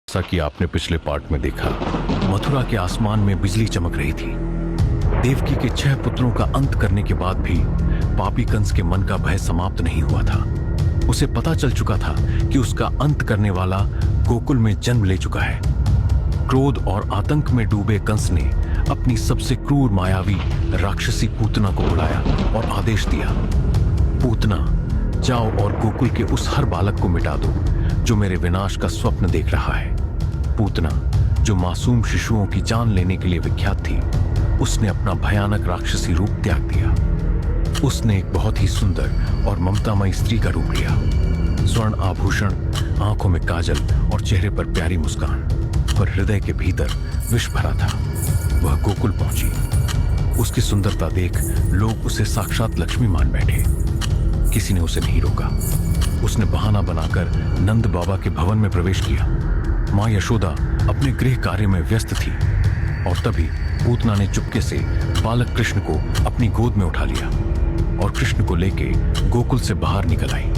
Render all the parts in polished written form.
जैसा कि आपने पिछले पार्ट में देखा, मथुरा के आसमान में बिजली चमक रही थी। देवकी के 6 पुत्रों का अंत करने के बाद भी पापी कंस के मन का भय समाप्त नहीं हुआ था। उसे पता चल चुका था कि उसका अंत करने वाला गोकुल में जन्म ले चुका है। क्रोध और आतंक में डूबे कंस ने अपनी सबसे क्रूर मायावी राक्षसी पूतना को बुलाया और आदेश दिया, पूतना, जाओ और गोकुल के उस हर बालक को मिटा दो जो मेरे विनाश का स्वप्न देख रहा है। पूतना, जो मासूम शिशुओं की जान लेने के लिए विख्यात थी, उसने अपना भयानक राक्षसी रूप त्याग दिया। उसने एक बहुत ही सुंदर और ममतामयी स्त्री का रूप लिया। स्वर्ण आभूषण, आंखों में काजल और चेहरे पर प्यारी मुस्कान, पर हृदय के भीतर विष भरा था। वह गोकुल पहुंची। उसकी सुंदरता देख लोग उसे साक्षात लक्ष्मी मान बैठे। किसी ने उसे नहीं रोका। उसने बहाना बनाकर नंद बाबा के भवन में प्रवेश किया। मां यशोदा अपने गृह कार्य में व्यस्त थी और तभी पूतना ने चुपके से बालक कृष्ण को अपनी गोद में उठा लिया और कृष्ण को लेके गोकुल से बाहर निकल आई।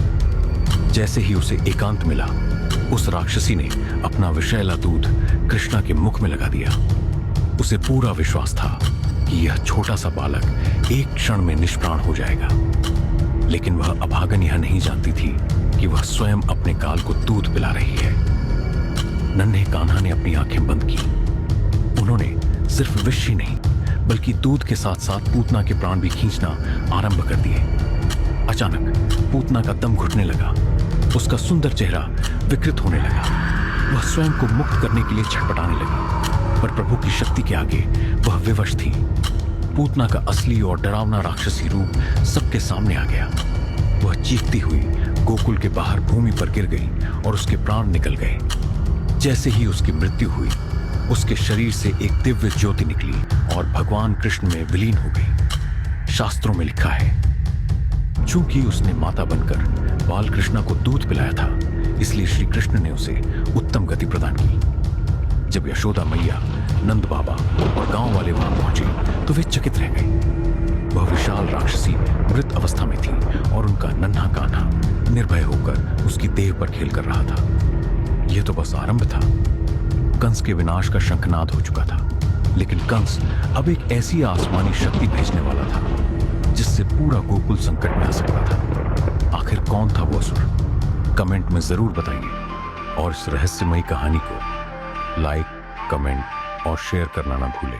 जैसे ही उसे एकांत मिला, उस राक्षसी ने अपना विषैला दूध कृष्णा के मुख में लगा दिया। उसे पूरा विश्वास था कि यह छोटा सा बालक एक क्षण में निष्प्राण हो जाएगा, लेकिन वह अभागन यह नहीं जानती थी कि वह स्वयं अपने काल को दूध पिला रही है। नन्हे कान्हा ने अपनी आंखें बंद की। उन्होंने सिर्फ विष ही नहीं, बल्कि दूध के साथ साथ पूतना के प्राण भी खींचना आरंभ कर दिए। अचानक पूतना का दम घुटने लगा। उसका सुंदर चेहरा विकृत होने लगा। वह स्वयं को मुक्त करने के लिए छटपटाने लगी, पर प्रभु की शक्ति के आगे वह विवश थी। पूतना का असली और डरावना राक्षसी रूप सबके सामने आ गया। वह चीखती हुई गोकुल के बाहर भूमि पर गिर गई और उसके प्राण निकल गए। जैसे ही उसकी मृत्यु हुई, उसके शरीर से एक दिव्य ज्योति निकली और भगवान कृष्ण में विलीन हो गई। शास्त्रों में लिखा है, चूंकि उसने माता बनकर बाल कृष्णा को दूध पिलाया था, इसलिए श्री कृष्ण ने उसे उत्तम गति प्रदान की। जब यशोदा मैया, नंद बाबा और गांव वाले वहां पहुंचे तो वे चकित रह गए। वह विशाल राक्षसी मृत अवस्था में थी और उनका नन्हा कान्हा निर्भय होकर उसकी देह पर खेल कर रहा था। यह तो बस आरंभ था। कंस के विनाश का शंखनाद हो चुका था, लेकिन कंस अब एक ऐसी आसमानी शक्ति भेजने वाला था जिससे पूरा गोकुल संकट में आ सकता था। आखिर कौन था वो असुर? कमेंट में जरूर बताइए और इस रहस्यमयी कहानी को लाइक, कमेंट और शेयर करना ना भूलें।